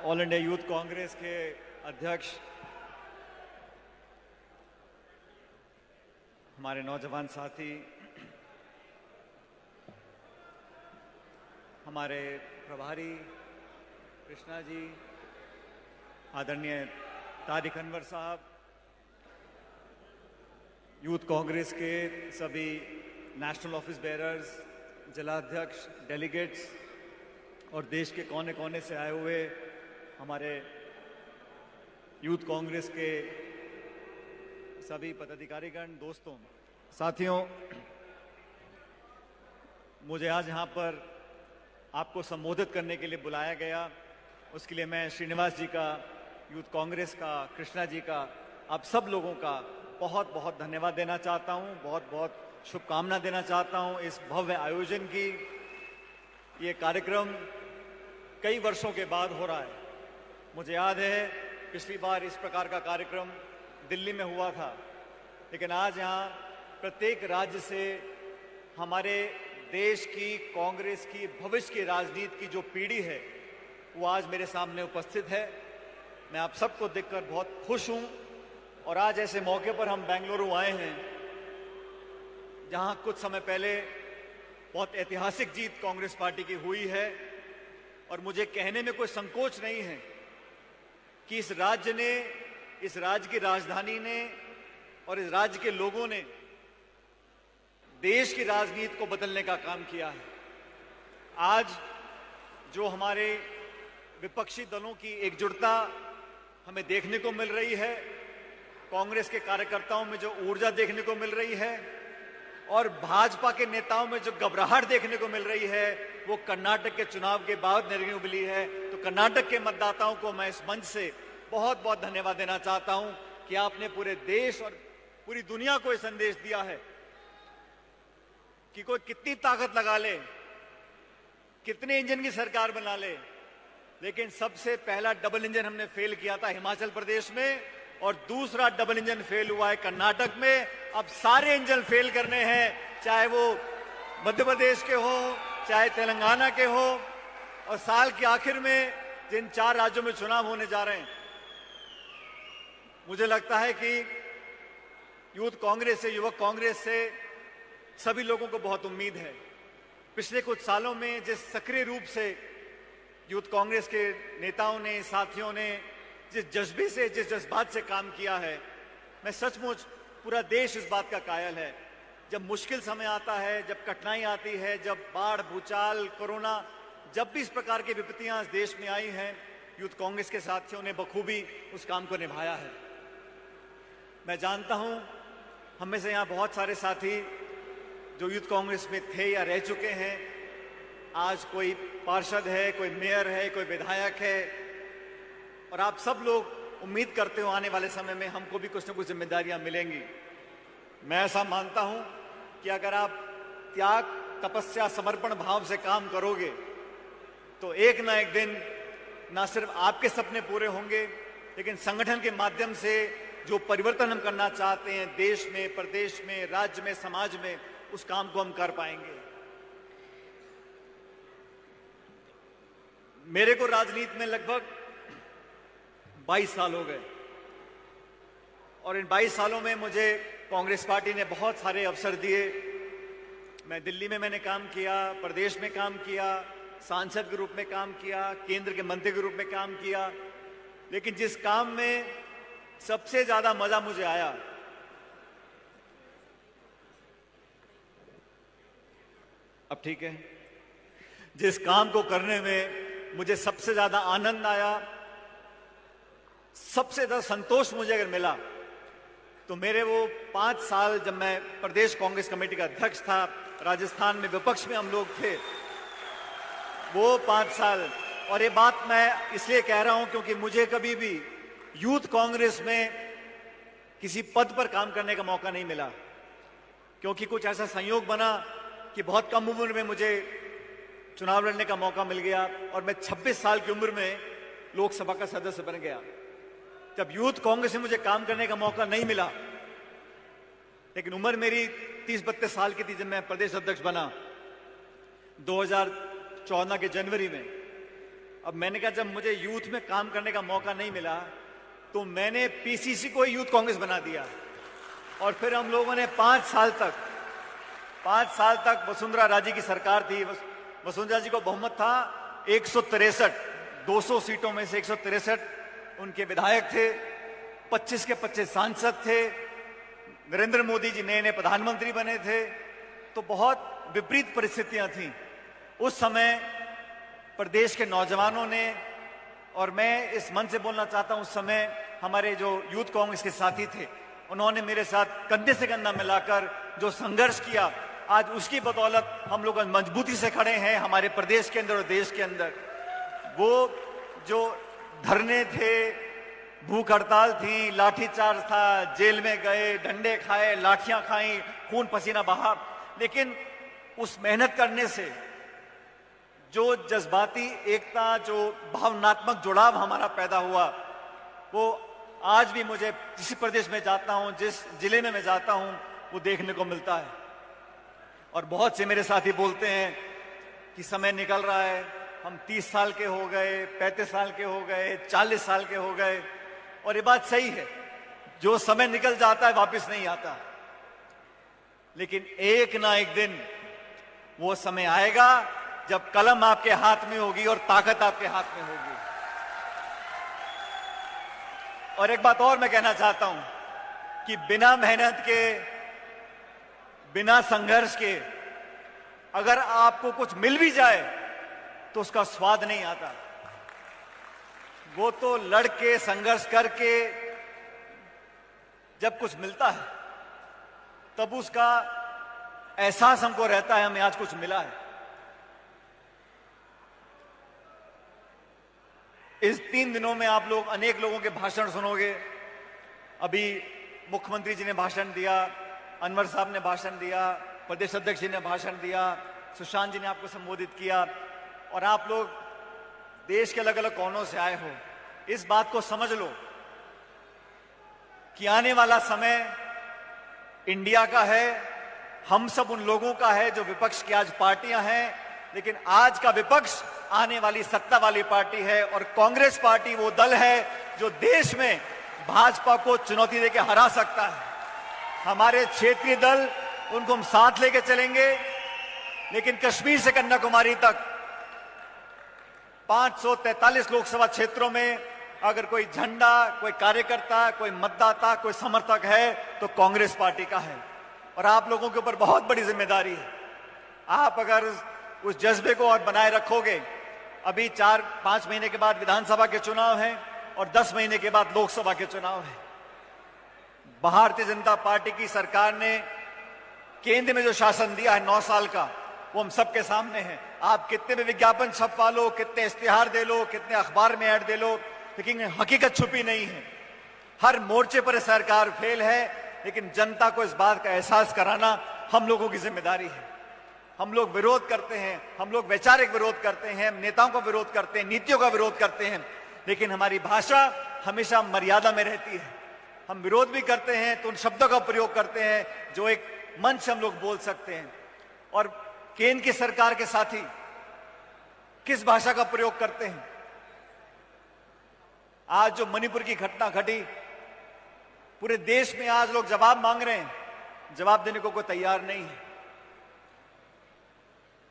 All India youth Congress के अध्यक्ष, हमारे नौजवान साथी, हमारे प्रभारी कृष्णा जी, आदरणीय तारिक अनवर साहब, यूथ कांग्रेस के सभी नेशनल ऑफिस बेयरर्स, जिला अध्यक्ष, डेलीगेट्स और देश के कोने कोने से आए हुए हमारे यूथ कांग्रेस के सभी पदाधिकारीगण, दोस्तों, साथियों, मुझे आज यहाँ पर आपको संबोधित करने के लिए बुलाया गया। उसके लिए मैं श्रीनिवास जी का, यूथ कांग्रेस का, कृष्णा जी का, आप सब लोगों का बहुत बहुत धन्यवाद देना चाहता हूँ, बहुत बहुत शुभकामना देना चाहता हूँ इस भव्य आयोजन की। ये कार्यक्रम कई वर्षों के बाद हो रहा है। मुझे याद है पिछली बार इस प्रकार का कार्यक्रम दिल्ली में हुआ था, लेकिन आज यहाँ प्रत्येक राज्य से हमारे देश की, कांग्रेस की, भविष्य की राजनीति की जो पीढ़ी है वो आज मेरे सामने उपस्थित है। मैं आप सबको देखकर बहुत खुश हूँ। और आज ऐसे मौके पर हम बेंगलुरु आए हैं जहाँ कुछ समय पहले बहुत ऐतिहासिक जीत कांग्रेस पार्टी की हुई है। और मुझे कहने में कोई संकोच नहीं है कि इस राज्य ने, इस राज्य की राजधानी ने और इस राज्य के लोगों ने देश की राजनीति को बदलने का काम किया है। आज जो हमारे विपक्षी दलों की एकजुटता हमें देखने को मिल रही है, कांग्रेस के कार्यकर्ताओं में जो ऊर्जा देखने को मिल रही है और भाजपा के नेताओं में जो घबराहट देखने को मिल रही है, वो कर्नाटक के चुनाव के बाद देखने को मिली है। तो कर्नाटक के मतदाताओं को मैं इस मंच से बहुत बहुत धन्यवाद देना चाहता हूं कि आपने पूरे देश और पूरी दुनिया को ये संदेश दिया है कि कोई कितनी ताकत लगा ले, कितने इंजन की सरकार बना ले, लेकिन सबसे पहला डबल इंजन हमने फेल किया था हिमाचल प्रदेश में और दूसरा डबल इंजन फेल हुआ है कर्नाटक में। अब सारे इंजन फेल करने हैं, चाहे वो मध्य प्रदेश के हो, चाहे तेलंगाना के हो। और साल के आखिर में जिन 4 राज्यों में चुनाव होने जा रहे हैं, मुझे लगता है कि यूथ कांग्रेस से, युवक कांग्रेस से सभी लोगों को बहुत उम्मीद है। पिछले कुछ सालों में जिस सक्रिय रूप से यूथ कांग्रेस के नेताओं ने, साथियों ने जिस जज्बे से, जिस जज्बात से काम किया है, मैं सचमुच पूरा देश इस बात का कायल है। जब मुश्किल समय आता है, जब कठिनाई आती है, जब बाढ़, भूचाल, कोरोना, जब भी इस प्रकार की विपत्तियां इस देश में आई हैं, यूथ कांग्रेस के साथियों ने बखूबी उस काम को निभाया है। मैं जानता हूं हम में से यहाँ बहुत सारे साथी जो यूथ कांग्रेस में थे या रह चुके हैं, आज कोई पार्षद है, कोई मेयर है, कोई विधायक है, और आप सब लोग उम्मीद करते हो आने वाले समय में हमको भी कुछ न कुछ जिम्मेदारियां मिलेंगी। मैं ऐसा मानता हूं कि अगर आप त्याग, तपस्या, समर्पण भाव से काम करोगे तो एक ना एक दिन ना सिर्फ आपके सपने पूरे होंगे, लेकिन संगठन के माध्यम से जो परिवर्तन हम करना चाहते हैं देश में, प्रदेश में, राज्य में, समाज में, उस काम को हम कर पाएंगे। मेरे को राजनीति में लगभग 22 साल हो गए और इन 22 सालों में मुझे कांग्रेस पार्टी ने बहुत सारे अवसर दिए। मैं दिल्ली में मैंने काम किया, प्रदेश में काम किया, सांसद के रूप में काम किया, केंद्र के मंत्री के रूप में काम किया, लेकिन जिस काम में सबसे ज्यादा मजा मुझे आया अब ठीक है, जिस काम को करने में मुझे सबसे ज्यादा आनंद आया, सबसे ज्यादा संतोष मुझे अगर मिला, तो मेरे वो 5 साल जब मैं प्रदेश कांग्रेस कमेटी का अध्यक्ष था, राजस्थान में विपक्ष में हम लोग थे, वो 5 साल। और ये बात मैं इसलिए कह रहा हूं क्योंकि मुझे कभी भी यूथ कांग्रेस में किसी पद पर काम करने का मौका नहीं मिला, क्योंकि कुछ ऐसा संयोग बना कि बहुत कम उम्र में मुझे चुनाव लड़ने का मौका मिल गया और मैं 26 साल की उम्र में लोकसभा का सदस्य बन गया। जब यूथ कांग्रेस में मुझे काम करने का मौका नहीं मिला, लेकिन उम्र मेरी 30-32 साल की थी जब मैं प्रदेश अध्यक्ष बना 2014 के जनवरी में, अब मैंने कहा जब मुझे यूथ में काम करने का मौका नहीं मिला तो मैंने पीसीसी को यूथ कांग्रेस बना दिया और फिर हम लोगों ने 5 साल तक वसुंधरा राजे की सरकार थी। वसुंधरा जी को बहुमत था 163, 200 सीटों में से 163 उनके विधायक थे, 25 के 25 सांसद थे, नरेंद्र मोदी जी नए नए प्रधानमंत्री बने थे। तो बहुत विपरीत परिस्थितियां थीं उस समय प्रदेश के नौजवानों ने, और मैं इस मन से बोलना चाहता हूं उस समय हमारे जो यूथ कांग्रेस के साथी थे उन्होंने मेरे साथ कंधे से कंधा मिलाकर जो संघर्ष किया, आज उसकी बदौलत हम लोग मजबूती से खड़े हैं हमारे प्रदेश के अंदर और देश के अंदर। वो जो धरने थे, भूख हड़ताल थी, लाठीचार्ज था, जेल में गए, डंडे खाए, लाठियां खाई, खून पसीना बहा, लेकिन उस मेहनत करने से जो जज्बाती एकता, जो भावनात्मक जुड़ाव हमारा पैदा हुआ, वो आज भी मुझे जिस प्रदेश में जाता हूं, जिस जिले में मैं जाता हूं, वो देखने को मिलता है। और बहुत से मेरे साथी बोलते हैं कि समय निकल रहा है, हम 30 साल के हो गए, 35 साल के हो गए, 40 साल के हो गए, और ये बात सही है, जो समय निकल जाता है वापस नहीं आता, लेकिन एक ना एक दिन वो समय आएगा जब कलम आपके हाथ में होगी और ताकत आपके हाथ में होगी। और एक बात और मैं कहना चाहता हूं कि बिना मेहनत के, बिना संघर्ष के अगर आपको कुछ मिल भी जाए तो उसका स्वाद नहीं आता। वो तो लड़के संघर्ष करके जब कुछ मिलता है तब उसका एहसास हमको रहता है हमें आज कुछ मिला है। इस 3 दिनों में आप लोग अनेक लोगों के भाषण सुनोगे। अभी मुख्यमंत्री जी ने भाषण दिया, अनवर साहब ने भाषण दिया, प्रदेश अध्यक्ष जी ने भाषण दिया, सुशांत जी ने आपको संबोधित किया, और आप लोग देश के अलग अलग कोनों से आए हो। इस बात को समझ लो कि आने वाला समय इंडिया का है, हम सब उन लोगों का है जो विपक्ष की आज पार्टियां हैं, लेकिन आज का विपक्ष आने वाली सत्ता वाली पार्टी है, और कांग्रेस पार्टी वो दल है जो देश में भाजपा को चुनौती देकर हरा सकता है। हमारे क्षेत्रीय दल, उनको हम साथ लेके चलेंगे, लेकिन कश्मीर से कन्याकुमारी तक 543 लोकसभा क्षेत्रों में अगर कोई झंडा, कोई कार्यकर्ता, कोई मतदाता, कोई समर्थक है तो कांग्रेस पार्टी का है। और आप लोगों के ऊपर बहुत बड़ी जिम्मेदारी है। आप अगर उस जज्बे को और बनाए रखोगे, अभी 4-5 महीने के बाद विधानसभा के चुनाव हैं और 10 महीने के बाद लोकसभा के चुनाव हैं। भारतीय जनता पार्टी की सरकार ने केंद्र में जो शासन दिया है 9 साल का, वो हम सबके सामने है। आप कितने भी विज्ञापन छपवा लो, कितने इश्तिहार दे लो, कितने अखबार में ऐड दे लो, लेकिन हकीकत छुपी नहीं है। हर मोर्चे पर सरकार फेल है, लेकिन जनता को इस बात का एहसास कराना हम लोगों की जिम्मेदारी है। हम लोग विरोध करते हैं, हम लोग वैचारिक विरोध करते हैं, नेताओं का विरोध करते हैं, नीतियों का विरोध करते हैं, लेकिन हमारी भाषा हमेशा मर्यादा में रहती है। हम विरोध भी करते हैं तो उन शब्दों का प्रयोग करते हैं जो एक मंच से हम लोग बोल सकते हैं। और केंद्र की सरकार के साथी किस भाषा का प्रयोग करते हैं? आज जो मणिपुर की घटना घटी, पूरे देश में आज लोग जवाब मांग रहे हैं, जवाब देने को कोई तैयार नहीं है।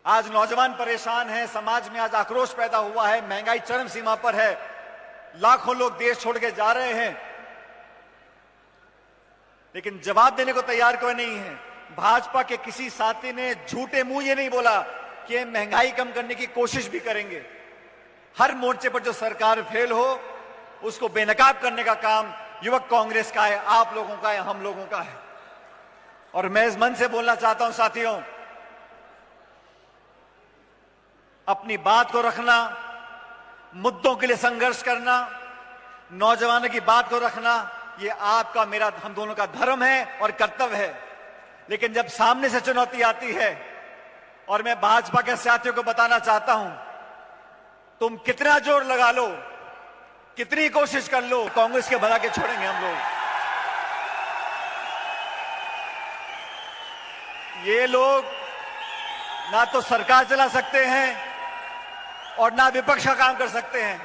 आज नौजवान परेशान हैं, समाज में आज आक्रोश पैदा हुआ है, महंगाई चरम सीमा पर है, लाखों लोग देश छोड़ के जा रहे हैं, लेकिन जवाब देने को तैयार कोई नहीं है। भाजपा के किसी साथी ने झूठे मुंह ये नहीं बोला कि महंगाई कम करने की कोशिश भी करेंगे। हर मोर्चे पर जो सरकार फेल हो उसको बेनकाब करने का काम युवक कांग्रेस का है, आप लोगों का है, हम लोगों का है। और मैं इस मन से बोलना चाहता हूं साथियों, अपनी बात को रखना, मुद्दों के लिए संघर्ष करना, नौजवानों की बात को रखना, ये आपका, मेरा, हम दोनों का धर्म है और कर्तव्य है। लेकिन जब सामने से चुनौती आती है, और मैं भाजपा के साथियों को बताना चाहता हूं, तुम कितना जोर लगा लो, कितनी कोशिश कर लो, कांग्रेस के भगा के छोड़ेंगे हम लोग। ये लोग ना तो सरकार चला सकते हैं, और ना विपक्ष का काम कर सकते हैं।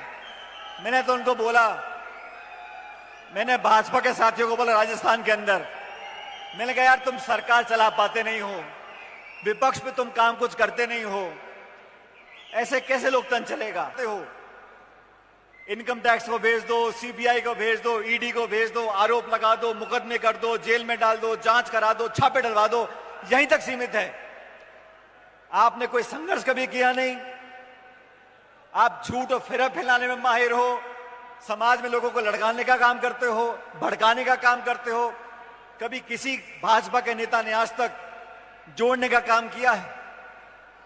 मैंने तो उनको बोला, मैंने भाजपा के साथियों को बोला राजस्थान के अंदर, मैंने कहा यार तुम सरकार चला पाते नहीं हो, विपक्ष पे तुम काम कुछ करते नहीं हो, ऐसे कैसे लोकतंत्र चलेगा? हो इनकम टैक्स को भेज दो, सीबीआई को भेज दो, ईडी को भेज दो, आरोप लगा दो, मुकदमे कर दो, जेल में डाल दो, जांच करा दो, छापे डलवा दो, यहीं तक सीमित है। आपने कोई संघर्ष कभी किया नहीं। आप झूठ और फिर फैलाने में माहिर हो, समाज में लोगों को लड़काने का काम करते हो, भड़काने का काम करते हो। कभी किसी भाजपा के नेता ने आज तक जोड़ने का काम किया है?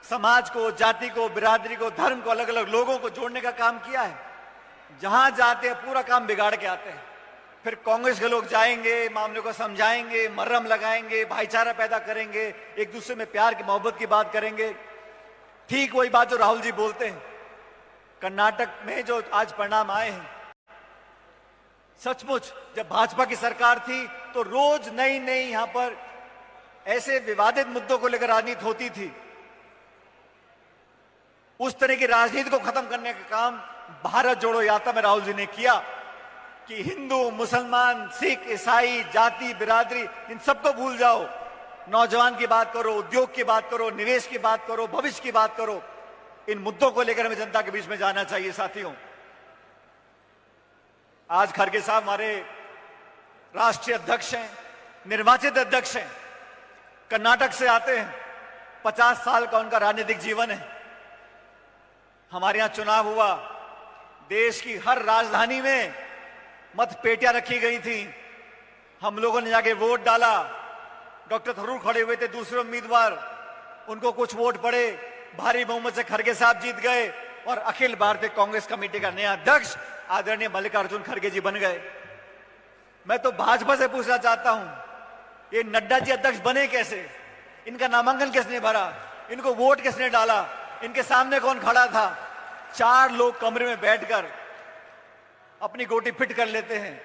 समाज को, जाति को, बिरादरी को, धर्म को, अलग अलग लोगों को जोड़ने का काम किया है? जहां जाते हैं पूरा काम बिगाड़ के आते हैं। फिर कांग्रेस के लोग जाएंगे, मामले को समझाएंगे, मर्रम लगाएंगे, भाईचारा पैदा करेंगे, एक दूसरे में प्यार की मोहब्बत की बात करेंगे। ठीक वही बात जो राहुल जी बोलते हैं। कर्नाटक में जो आज परिणाम आए हैं, सचमुच जब भाजपा की सरकार थी तो रोज नई नई यहां पर ऐसे विवादित मुद्दों को लेकर राजनीति होती थी। उस तरह की राजनीति को खत्म करने का काम भारत जोड़ो यात्रा में राहुल जी ने किया कि हिंदू, मुसलमान, सिख, ईसाई, जाति, बिरादरी, इन सबको भूल जाओ, नौजवान की बात करो, उद्योग की बात करो, निवेश की बात करो, भविष्य की बात करो। इन मुद्दों को लेकर हमें जनता के बीच में जाना चाहिए। साथियों, आज खड़गे साहब हमारे राष्ट्रीय अध्यक्ष हैं, निर्वाचित अध्यक्ष हैं, कर्नाटक से आते हैं, 50 साल का उनका राजनीतिक जीवन है। हमारे यहां चुनाव हुआ, देश की हर राजधानी में मतपेटियां रखी गई थी, हम लोगों ने जाके वोट डाला। डॉक्टर थरूर खड़े हुए थे, दूसरे उम्मीदवार, उनको कुछ वोट पड़े, भारी बहुमत से खड़गे साहब जीत गए और अखिल भारतीय कांग्रेस कमेटी का नया अध्यक्ष आदरणीय मल्लिकार्जुन खड़गे जी बन गए। मैं तो भाजपा से पूछना चाहता हूं, ये नड्डा जी अध्यक्ष बने कैसे? इनका नामांकन किसने भरा? इनको वोट किसने डाला? इनके सामने कौन खड़ा था? 4 लोग कमरे में बैठकर अपनी गोटी फिट कर लेते हैं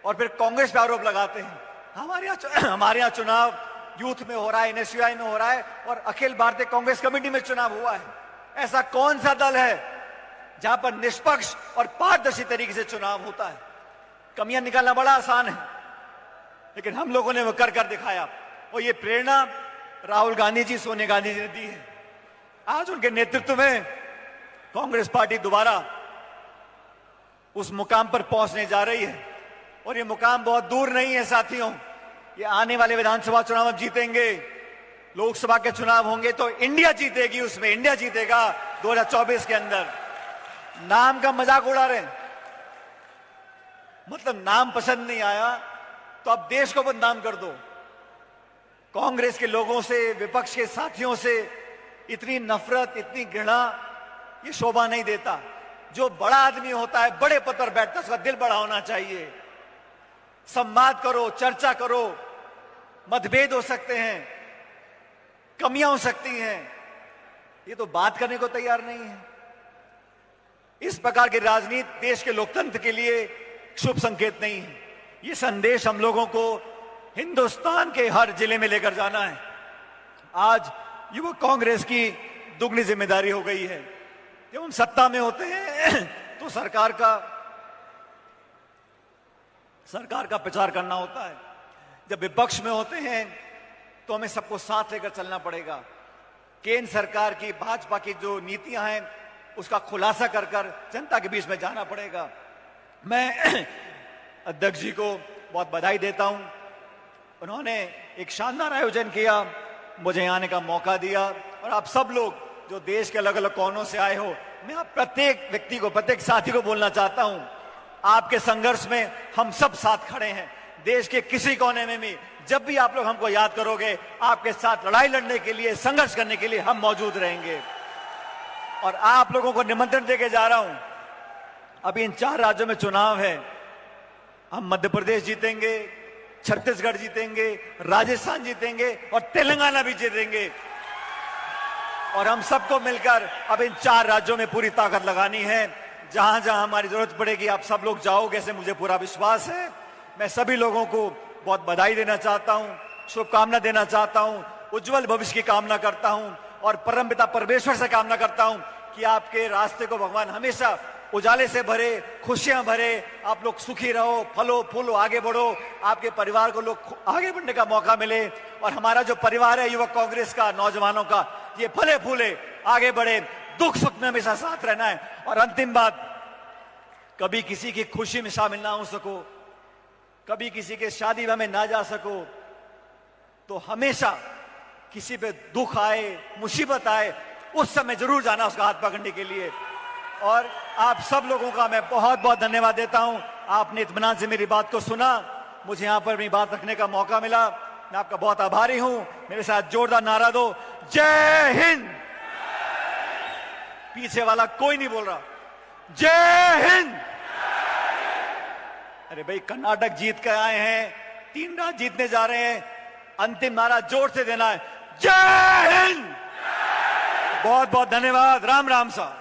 और फिर कांग्रेस पे आरोप लगाते हैं। हमारे यहाँ चुनाव यूथ में हो रहा है, एनएसयूआई में हो रहा है और अखिल भारतीय कांग्रेस कमेटी में चुनाव हुआ है। ऐसा कौन सा दल है जहां पर निष्पक्ष और पारदर्शी तरीके से चुनाव होता है? कमियां निकालना बड़ा आसान है, लेकिन हम लोगों ने वो कर कर दिखाया और ये प्रेरणा राहुल गांधी जी, सोनिया गांधी जी ने दी है। आज उनके नेतृत्व में कांग्रेस पार्टी दोबारा उस मुकाम पर पहुंचने जा रही है और ये मुकाम बहुत दूर नहीं है साथियों। ये आने वाले विधानसभा चुनाव में जीतेंगे, लोकसभा के चुनाव होंगे तो इंडिया जीतेगी, उसमें इंडिया जीतेगा 2024 के अंदर। नाम का मजाक उड़ा रहे हैं, मतलब नाम पसंद नहीं आया तो अब देश को बदनाम कर दो। कांग्रेस के लोगों से, विपक्ष के साथियों से इतनी नफरत, इतनी घृणा, ये शोभा नहीं देता। जो बड़ा आदमी होता है, बड़े पद पर बैठता है, उसका दिल बड़ा होना चाहिए। संवाद करो, चर्चा करो, मतभेद हो सकते हैं, कमियां हो सकती हैं, ये तो बात करने को तैयार नहीं है। इस प्रकार की राजनीति देश के लोकतंत्र के लिए शुभ संकेत नहीं है। ये संदेश हम लोगों को हिंदुस्तान के हर जिले में लेकर जाना है। आज युवक कांग्रेस की दुगनी जिम्मेदारी हो गई है। जब हम सत्ता में होते हैं तो सरकार का प्रचार करना होता है, जब विपक्ष में होते हैं तो हमें सबको साथ लेकर चलना पड़ेगा। केंद्र सरकार की, भाजपा की जो नीतियां हैं उसका खुलासा कर कर जनता के बीच में जाना पड़ेगा। मैं अध्यक्ष जी को बहुत बधाई देता हूं, उन्होंने एक शानदार आयोजन किया, मुझे आने का मौका दिया और आप सब लोग जो देश के अलग अलग कोनों से आए हो, मैं आप प्रत्येक व्यक्ति को, प्रत्येक साथी को बोलना चाहता हूं, आपके संघर्ष में हम सब साथ खड़े हैं। देश के किसी कोने में भी जब भी आप लोग हमको याद करोगे, आपके साथ लड़ाई लड़ने के लिए, संघर्ष करने के लिए हम मौजूद रहेंगे। और आप लोगों को निमंत्रण देके जा रहा हूं, अभी इन 4 राज्यों में चुनाव है, हम मध्य प्रदेश जीतेंगे, छत्तीसगढ़ जीतेंगे, राजस्थान जीतेंगे और तेलंगाना भी जीतेंगे। और हम सबको मिलकर अब इन 4 राज्यों में पूरी ताकत लगानी है। जहां जहां हमारी जरूरत पड़ेगी आप सब लोग जाओगे, ऐसे मुझे पूरा विश्वास है। मैं सभी लोगों को बहुत बधाई देना चाहता हूं, शुभकामना देना चाहता हूं, उज्जवल भविष्य की कामना करता हूं और परमपिता परमेश्वर से कामना करता हूं कि आपके रास्ते को भगवान हमेशा उजाले से भरे, खुशियां भरे, आप लोग सुखी रहो, फलो फूलो, आगे बढ़ो, आपके परिवार को लोग आगे बढ़ने का मौका मिले और हमारा जो परिवार है युवक कांग्रेस का, नौजवानों का, ये फले फूले, आगे बढ़े, दुख सुख में हमेशा साथ रहना है। और अंतिम बात, कभी किसी की खुशी में शामिल ना हो सको, कभी किसी के शादी में ना जा सको, तो हमेशा किसी पे दुख आए, मुसीबत आए, उस समय जरूर जाना उसका हाथ पकड़ने के लिए। और आप सब लोगों का मैं बहुत बहुत धन्यवाद देता हूं, आपने इत्मीनान से मेरी बात को सुना, मुझे यहां पर अपनी बात रखने का मौका मिला, मैं आपका बहुत आभारी हूं। मेरे साथ जोरदार नारा दो, जय हिंद। पीछे वाला कोई नहीं बोल रहा, जय हिंद। अरे भाई, कर्नाटक जीत कर आए हैं, 3 राज्य जीतने जा रहे हैं, अंतिम नारा जोर से देना है, जय हिंद। बहुत बहुत धन्यवाद। राम राम साहब।